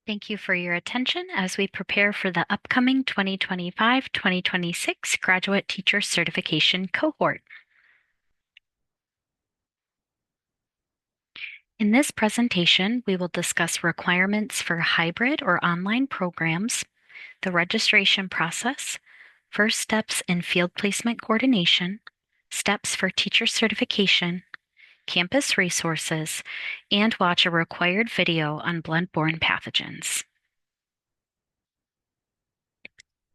Thank you for your attention as we prepare for the upcoming 2025-2026 Graduate Teacher Certification Cohort. In this presentation, we will discuss requirements for hybrid or online programs, the registration process, first steps in field placement coordination, steps for teacher certification, campus resources, and watch a required video on blood-borne pathogens.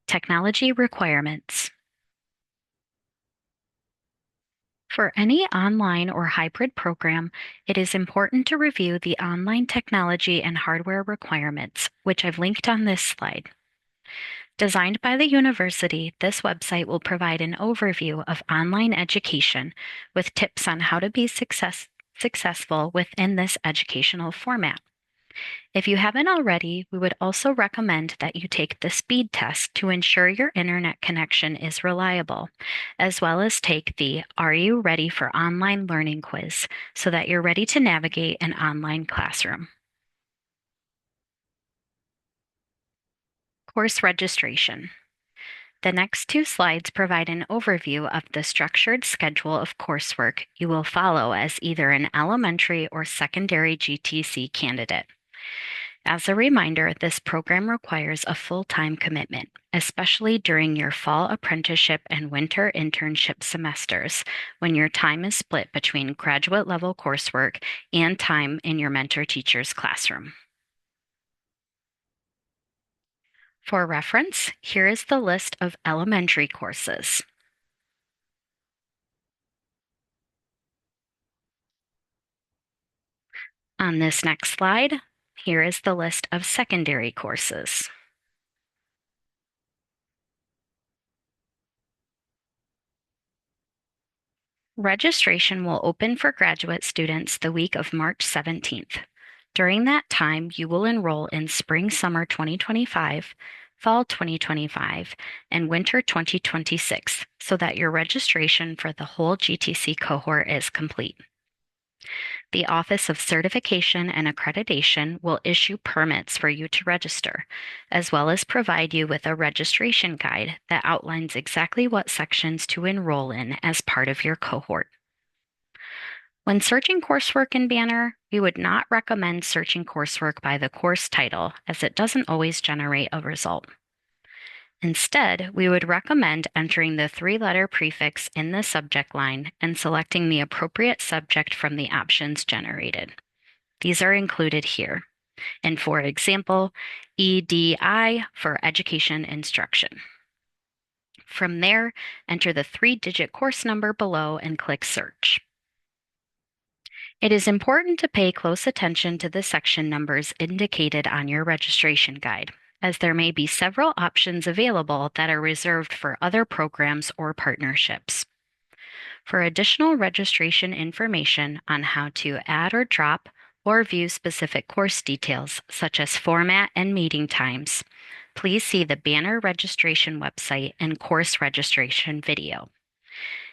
Technology requirements. For any online or hybrid program, it is important to review the online technology and hardware requirements, which I've linked on this slide. Designed by the university, this website will provide an overview of online education with tips on how to be successful within this educational format. If you haven't already, we would also recommend that you take the speed test to ensure your internet connection is reliable, as well as take the Are You Ready for Online Learning quiz so that you're ready to navigate an online classroom. Course registration. The next two slides provide an overview of the structured schedule of coursework you will follow as either an elementary or secondary GTC candidate. As a reminder, this program requires a full-time commitment, especially during your fall apprenticeship and winter internship semesters, when your time is split between graduate-level coursework and time in your mentor-teacher's classroom. For reference, here is the list of elementary courses. On this next slide, here is the list of secondary courses. Registration will open for graduate students the week of March 17th. During that time, you will enroll in Spring/Summer 2025, Fall 2025, and Winter 2026 so that your registration for the whole GTC cohort is complete. The Office of Certification and Accreditation will issue permits for you to register, as well as provide you with a registration guide that outlines exactly what sections to enroll in as part of your cohort. When searching coursework in Banner, we would not recommend searching coursework by the course title, as it doesn't always generate a result. Instead, we would recommend entering the three-letter prefix in the subject line and selecting the appropriate subject from the options generated. These are included here. And for example, EDI for Education Instruction. From there, enter the three-digit course number below and click Search. It is important to pay close attention to the section numbers indicated on your registration guide, as there may be several options available that are reserved for other programs or partnerships. For additional registration information on how to add or drop or view specific course details, such as format and meeting times, please see the Banner registration website and course registration video.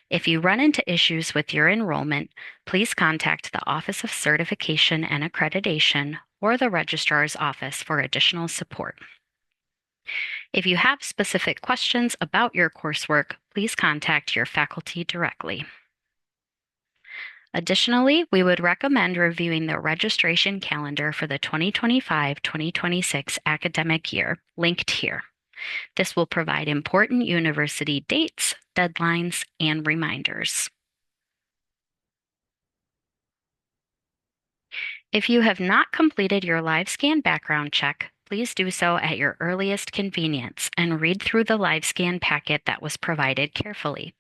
If you run into issues with your enrollment, please contact the Office of Certification and Accreditation or the Registrar's Office for additional support. If you have specific questions about your coursework, please contact your faculty directly. Additionally, we would recommend reviewing the registration calendar for the 2025-2026 academic year, linked here. This will provide important university dates, deadlines, and reminders. If you have not completed your LiveScan background check, please do so at your earliest convenience and read through the LiveScan packet that was provided carefully.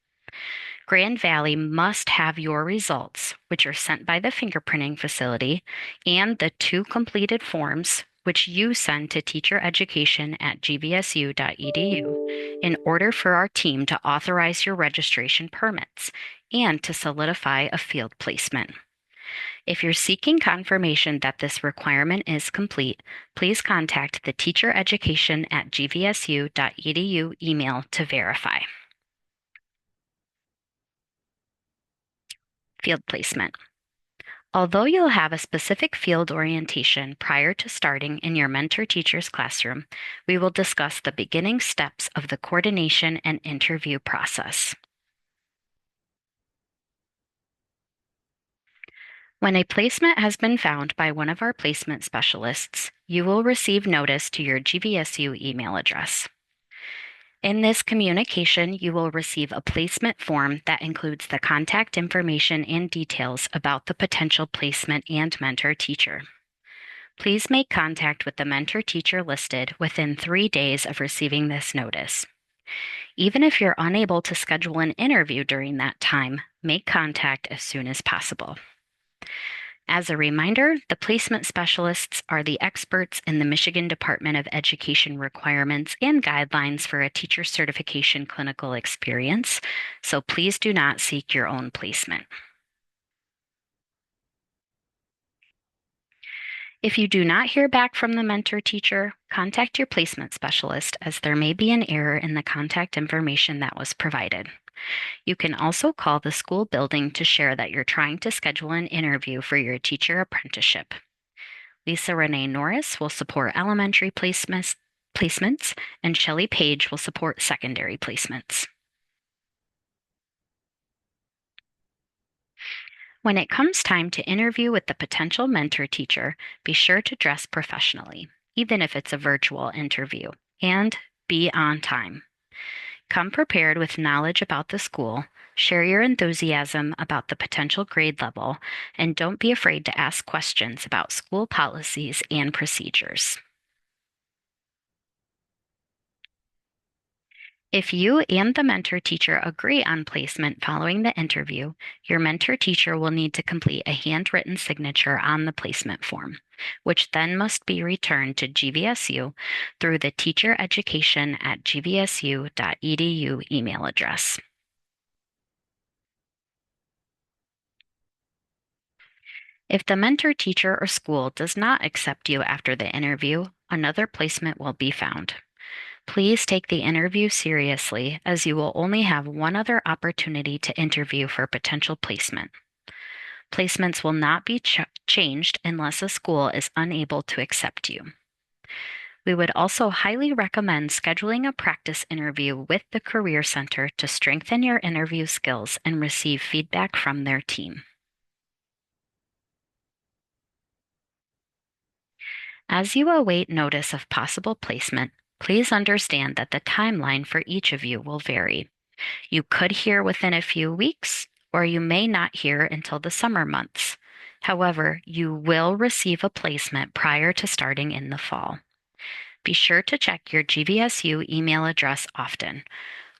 Grand Valley must have your results, which are sent by the fingerprinting facility, and the two completed forms, which you send to teachereducation@gvsu.edu, in order for our team to authorize your registration permits and to solidify a field placement. If you're seeking confirmation that this requirement is complete, please contact the teachereducation@gvsu.edu email to verify. Field placement. Although you'll have a specific field orientation prior to starting in your mentor teacher's classroom, we will discuss the beginning steps of the coordination and interview process. When a placement has been found by one of our placement specialists, you will receive notice to your GVSU email address. In this communication, you will receive a placement form that includes the contact information and details about the potential placement and mentor teacher. Please make contact with the mentor teacher listed within 3 days of receiving this notice. Even if you're unable to schedule an interview during that time, make contact as soon as possible. As a reminder, the placement specialists are the experts in the Michigan Department of Education requirements and guidelines for a teacher certification clinical experience, so please do not seek your own placement. If you do not hear back from the mentor teacher, contact your placement specialist as there may be an error in the contact information that was provided. You can also call the school building to share that you're trying to schedule an interview for your teacher apprenticeship. Lisa Renee Norris will support elementary placements, and Shelley Page will support secondary placements. When it comes time to interview with the potential mentor teacher, be sure to dress professionally, even if it's a virtual interview, and be on time. Come prepared with knowledge about the school, share your enthusiasm about the potential grade level, and don't be afraid to ask questions about school policies and procedures. If you and the mentor teacher agree on placement following the interview, your mentor teacher will need to complete a handwritten signature on the placement form, which then must be returned to GVSU through the teachereducation@gvsu.edu email address. If the mentor teacher or school does not accept you after the interview, another placement will be found. Please take the interview seriously, as you will only have one other opportunity to interview for potential placement. Placements will not be changed unless a school is unable to accept you. We would also highly recommend scheduling a practice interview with the Career Center to strengthen your interview skills and receive feedback from their team. As you await notice of possible placement, please understand that the timeline for each of you will vary. You could hear within a few weeks, or you may not hear until the summer months. However, you will receive a placement prior to starting in the fall. Be sure to check your GVSU email address often.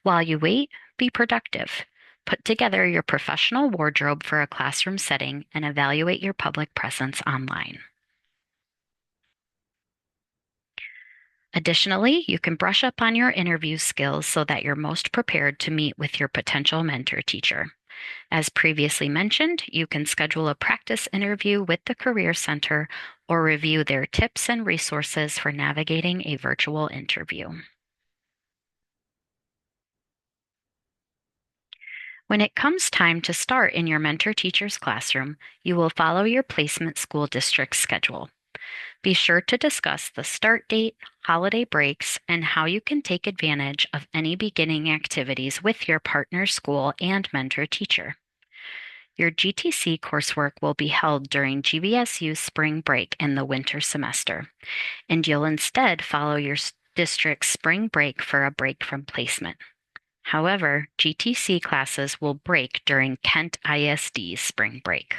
While you wait, be productive. Put together your professional wardrobe for a classroom setting and evaluate your public presence online. Additionally, you can brush up on your interview skills so that you're most prepared to meet with your potential mentor teacher. As previously mentioned, you can schedule a practice interview with the Career Center or review their tips and resources for navigating a virtual interview. When it comes time to start in your mentor teacher's classroom, you will follow your placement school district schedule. Be sure to discuss the start date, holiday breaks, and how you can take advantage of any beginning activities with your partner school and mentor teacher. Your GTC coursework will be held during GVSU spring break in the winter semester, and you'll instead follow your district's spring break for a break from placement. However, GTC classes will break during Kent ISD's spring break.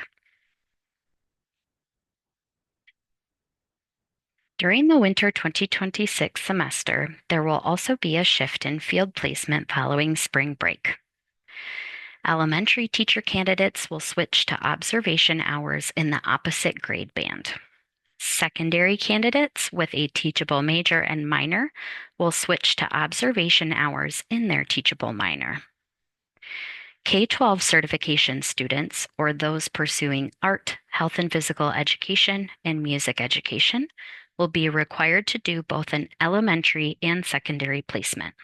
During the winter 2026 semester, there will also be a shift in field placement following spring break. Elementary teacher candidates will switch to observation hours in the opposite grade band. Secondary candidates with a teachable major and minor will switch to observation hours in their teachable minor. K-12 certification students, or those pursuing art, health and physical education, and music education, will be required to do both an elementary and secondary placement.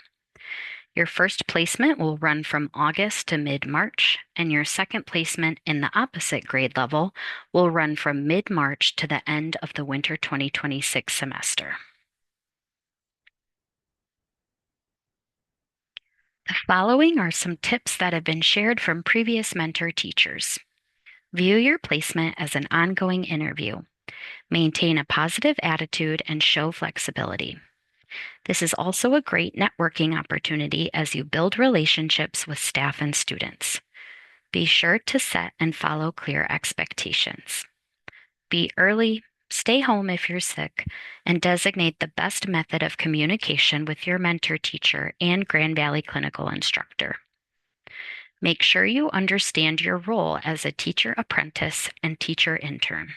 Your first placement will run from August to mid-March, and your second placement in the opposite grade level will run from mid-March to the end of the winter 2026 semester. The following are some tips that have been shared from previous mentor teachers. View your placement as an ongoing interview. Maintain a positive attitude and show flexibility. This is also a great networking opportunity as you build relationships with staff and students. Be sure to set and follow clear expectations. Be early, stay home if you're sick, and designate the best method of communication with your mentor teacher and Grand Valley clinical instructor. Make sure you understand your role as a teacher apprentice and teacher intern.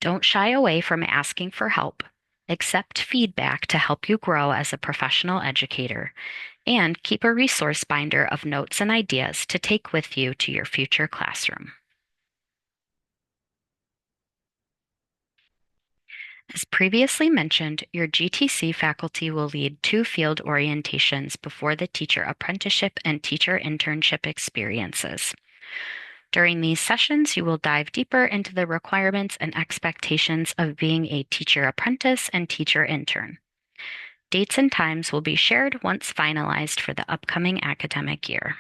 Don't shy away from asking for help. Accept feedback to help you grow as a professional educator, and keep a resource binder of notes and ideas to take with you to your future classroom. As previously mentioned, your GTC faculty will lead 2 field orientations before the teacher apprenticeship and teacher internship experiences. During these sessions, you will dive deeper into the requirements and expectations of being a teacher apprentice and teacher intern. Dates and times will be shared once finalized for the upcoming academic year.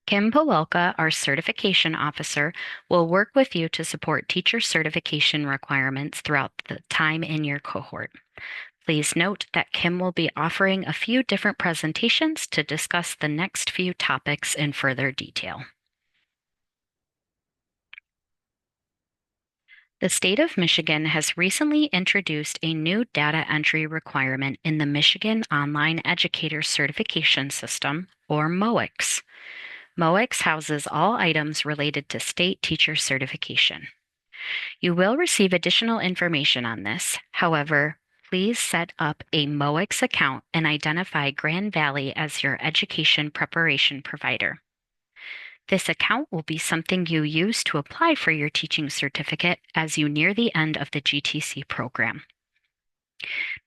Kim Pawelka, our certification officer, will work with you to support teacher certification requirements throughout the time in your cohort. Please note that Kim will be offering a few different presentations to discuss the next few topics in further detail. The state of Michigan has recently introduced a new data entry requirement in the Michigan Online Educator Certification System, or MOEX. MOEX houses all items related to state teacher certification. You will receive additional information on this. However, please set up a MOEX account and identify Grand Valley as your education preparation provider. This account will be something you use to apply for your teaching certificate as you near the end of the GTC program.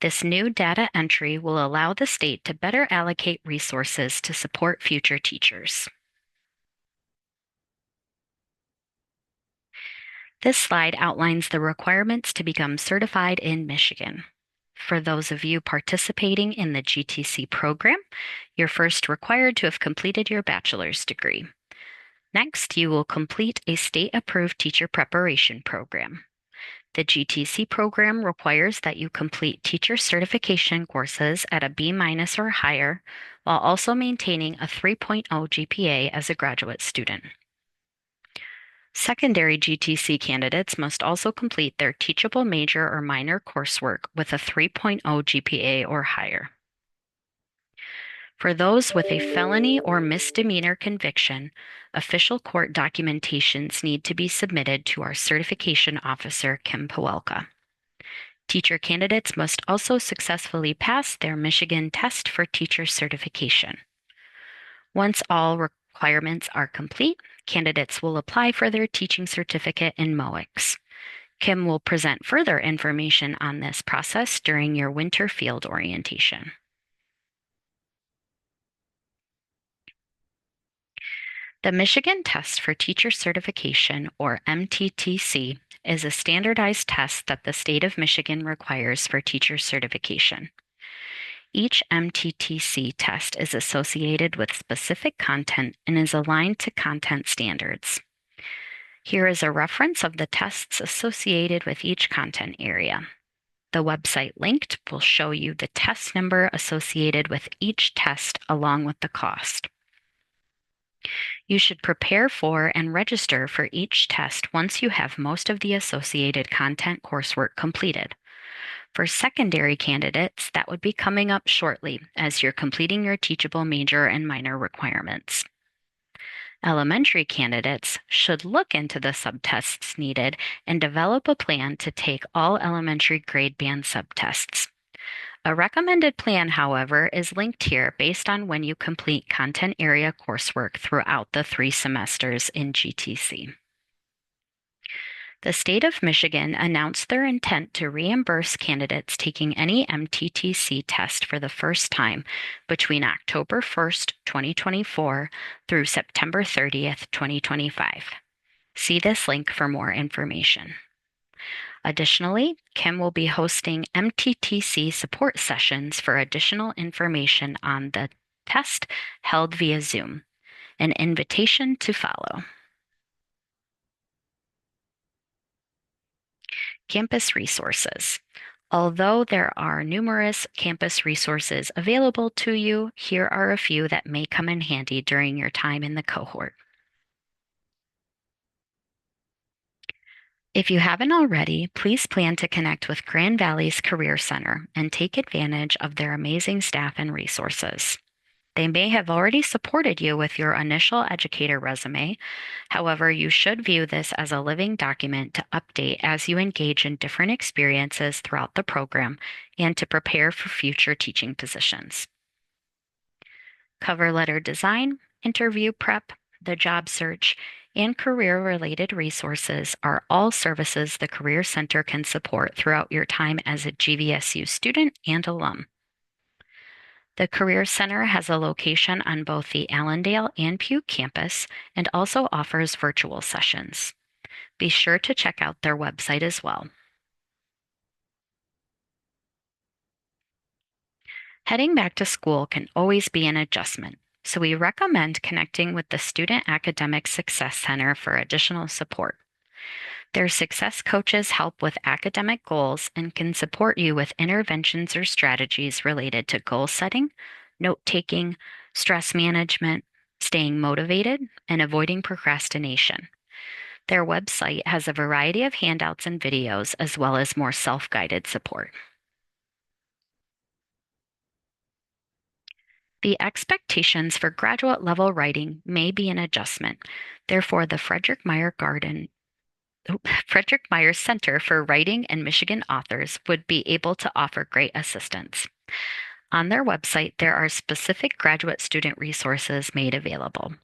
This new data entry will allow the state to better allocate resources to support future teachers. This slide outlines the requirements to become certified in Michigan. For those of you participating in the GTC program, you're first required to have completed your bachelor's degree. Next, you will complete a state-approved teacher preparation program. The GTC program requires that you complete teacher certification courses at a B- or higher, while also maintaining a 3.0 GPA as a graduate student. Secondary GTC candidates must also complete their teachable major or minor coursework with a 3.0 GPA or higher. For those with a felony or misdemeanor conviction, official court documentations need to be submitted to our certification officer, Kim Pawelka. Teacher candidates must also successfully pass their Michigan test for teacher certification. Once all requirements are complete, candidates will apply for their teaching certificate in MOEX. Kim will present further information on this process during your winter field orientation. The Michigan Test for Teacher Certification, or MTTC, is a standardized test that the state of Michigan requires for teacher certification. Each MTTC test is associated with specific content and is aligned to content standards. Here is a reference of the tests associated with each content area. The website linked will show you the test number associated with each test along with the cost. You should prepare for and register for each test once you have most of the associated content coursework completed. For secondary candidates, that would be coming up shortly as you're completing your teachable major and minor requirements. Elementary candidates should look into the subtests needed and develop a plan to take all elementary grade band subtests. A recommended plan, however, is linked here based on when you complete content area coursework throughout the 3 semesters in GTC. The state of Michigan announced their intent to reimburse candidates taking any MTTC test for the first time between October 1st, 2024 through September 30th, 2025. See this link for more information. Additionally, Kim will be hosting MTTC support sessions for additional information on the test held via Zoom. An invitation to follow. Campus resources. Although there are numerous campus resources available to you, here are a few that may come in handy during your time in the cohort. If you haven't already, please plan to connect with Grand Valley's Career Center and take advantage of their amazing staff and resources. They may have already supported you with your initial educator resume. However, you should view this as a living document to update as you engage in different experiences throughout the program and to prepare for future teaching positions. Cover letter design, interview prep, the job search, and career-related resources are all services the Career Center can support throughout your time as a GVSU student and alum. The Career Center has a location on both the Allendale and Pew campus and also offers virtual sessions. Be sure to check out their website as well. Heading back to school can always be an adjustment, so we recommend connecting with the Student Academic Success Center for additional support. Their success coaches help with academic goals and can support you with interventions or strategies related to goal setting, note taking, stress management, staying motivated, and avoiding procrastination. Their website has a variety of handouts and videos, as well as more self-guided support. The expectations for graduate level writing may be an adjustment. Therefore, the Frederick Myers Center for Writing and Michigan Authors would be able to offer great assistance. On their website, there are specific graduate student resources made available.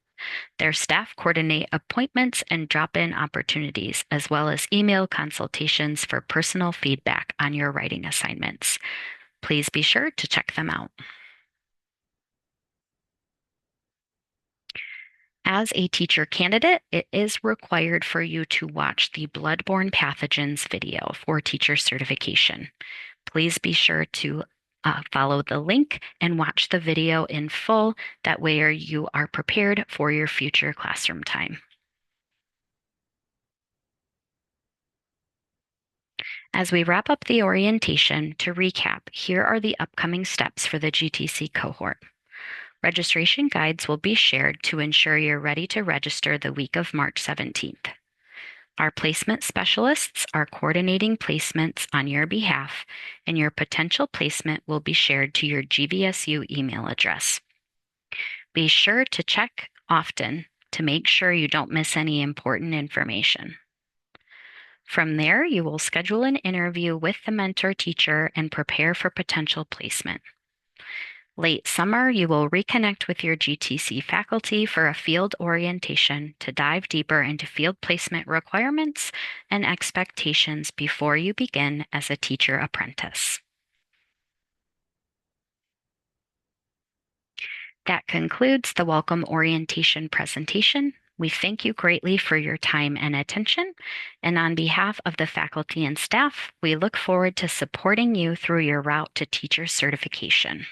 Their staff coordinate appointments and drop-in opportunities, as well as email consultations for personal feedback on your writing assignments. Please be sure to check them out. As a teacher candidate, it is required for you to watch the bloodborne pathogens video for teacher certification. Please be sure to follow the link and watch the video in full. That way you are prepared for your future classroom time. As we wrap up the orientation, to recap, here are the upcoming steps for the GTC cohort. Registration guides will be shared to ensure you're ready to register the week of March 17th. Our placement specialists are coordinating placements on your behalf, and your potential placement will be shared to your GVSU email address. Be sure to check often to make sure you don't miss any important information. From there, you will schedule an interview with the mentor teacher and prepare for potential placement. Late summer, you will reconnect with your GTC faculty for a field orientation to dive deeper into field placement requirements and expectations before you begin as a teacher apprentice. That concludes the welcome orientation presentation. We thank you greatly for your time and attention, and on behalf of the faculty and staff, we look forward to supporting you through your route to teacher certification.